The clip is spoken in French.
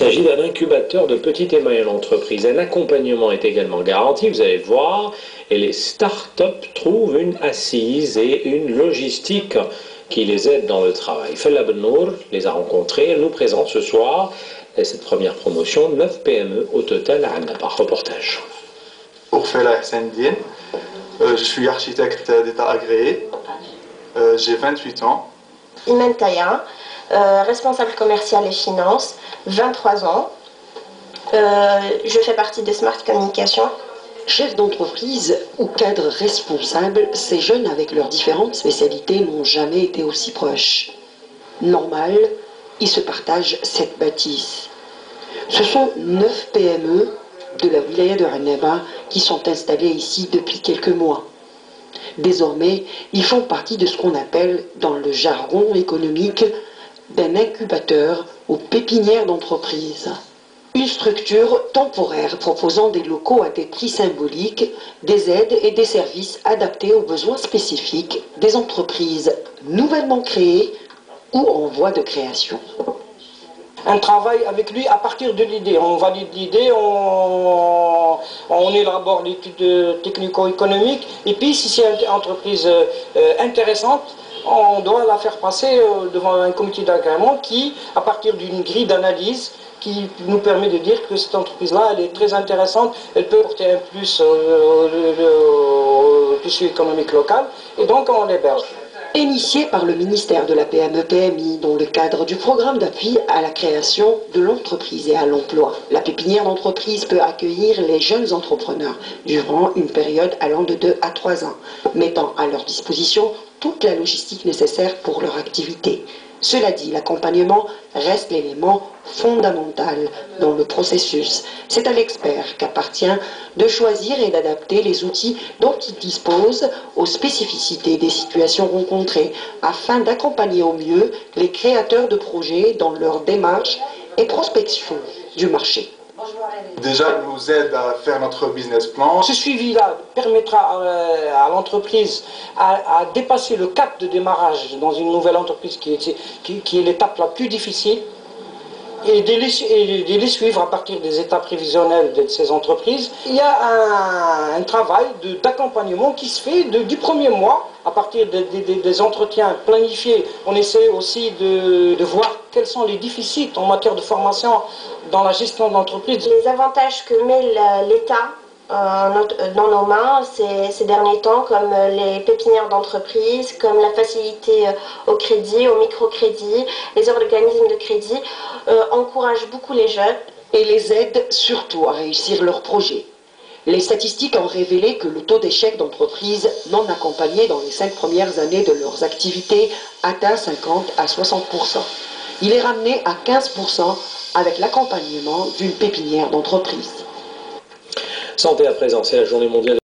s'agit d'un incubateur de petites et moyennes entreprises. Un accompagnement est également garanti, vous allez voir, et les start-up trouvent une assise et une logistique qui les aide dans le travail. Fella Bennour les a rencontrés, elle nous présente ce soir cette première promotion, 9 PME au total à Annaba. Reportage. Pour Fella Hsendine, je suis architecte d'État agréé, j'ai 28 ans. Imen Taya, responsable commercial et finance, 23 ans. Je fais partie de Smart Communication. Chef d'entreprise ou cadre responsable, ces jeunes avec leurs différentes spécialités n'ont jamais été aussi proches. Normal, ils se partagent cette bâtisse. Ce sont 9 PME de la wilaya de Annaba qui sont installées ici depuis quelques mois. Désormais, ils font partie de ce qu'on appelle, dans le jargon économique, d'un incubateur ou pépinière d'entreprise. Une structure temporaire proposant des locaux à des prix symboliques, des aides et des services adaptés aux besoins spécifiques des entreprises nouvellement créées ou en voie de création. Un travail avec lui à partir de l'idée. On valide l'idée, on élabore l'étude technico-économique, et puis si c'est une entreprise intéressante, on doit la faire passer devant un comité d'agrément qui, à partir d'une grille d'analyse, qui nous permet de dire que cette entreprise-là, elle est très intéressante, elle peut porter un plus au tissu économique local, et donc on l'héberge. Initié par le ministère de la PME-PMI dans le cadre du programme d'appui à la création de l'entreprise et à l'emploi, la pépinière d'entreprise peut accueillir les jeunes entrepreneurs durant une période allant de 2 à 3 ans, mettant à leur disposition toute la logistique nécessaire pour leur activité. Cela dit, l'accompagnement reste l'élément fondamental dans le processus. C'est à l'expert qu'appartient de choisir et d'adapter les outils dont il dispose aux spécificités des situations rencontrées afin d'accompagner au mieux les créateurs de projets dans leur démarche et prospection du marché. Déjà, il nous aide à faire notre business plan. Ce suivi-là permettra à l'entreprise à dépasser le cap de démarrage dans une nouvelle entreprise qui est l'étape la plus difficile, et de les suivre à partir des étapes prévisionnelles de ces entreprises. Il y a un travail d'accompagnement qui se fait du premier mois, à partir des entretiens planifiés. On essaie aussi de voir quels sont les déficits en matière de formation dans la gestion de l'entreprise. Les avantages que met l'État dans nos mains ces derniers temps, comme les pépinières d'entreprise, comme la facilité au crédit, au microcrédit, les organismes de crédit, encouragent beaucoup les jeunes. Et les aident surtout à réussir leurs projets. Les statistiques ont révélé que le taux d'échec d'entreprises non accompagnées dans les 5 premières années de leurs activités atteint 50 à 60%. Il est ramené à 15% avec l'accompagnement d'une pépinière d'entreprise. Santé à présent, c'est la journée mondiale.